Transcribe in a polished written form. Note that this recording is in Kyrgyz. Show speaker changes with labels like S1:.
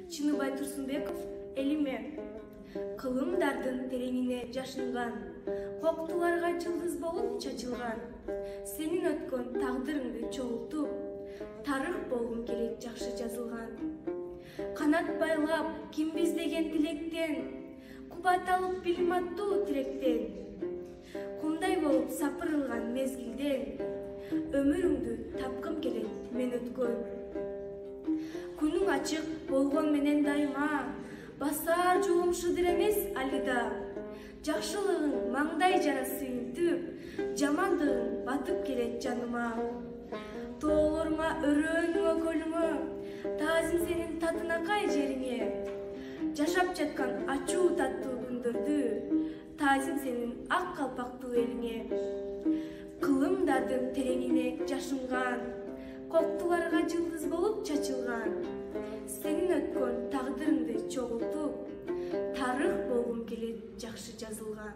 S1: Чыныбай Турсунбеков элиме. Кылымдардын тереңине жашынган, коктуларга жылдыз болуп чачылган. Сенин өткөн тагдырыңды чогултуп, тарых болгум келет жакшы жазылган. Канат байлап кимбиз деген тилектен, кубат алып билим аттуу тиректен. Кумдай болуп сапырылган мезгилден, өмүрүңдү тапкым келет мен өткөн. Күнүң ачык болгон менен дайыма, басар жолум шыдыр эмес алида. Жакшылыгың маңдай жара сүйүнтүп, жамандыгың батып келет жаныма. Тоолоруңа өрөөнүңө көлүңө, таазим сенин татынакай жериңе. Жашап жаткан ачуу таттуу күндөрдү, таазим сенин ак калпактуу элиңе. Кылымдардын тереңине жашынган, коктуларга жылдыз болуп чачылган. Сенин өткөн тагдырыңды чогултуп, тарых болгум келет жакшы жазылган.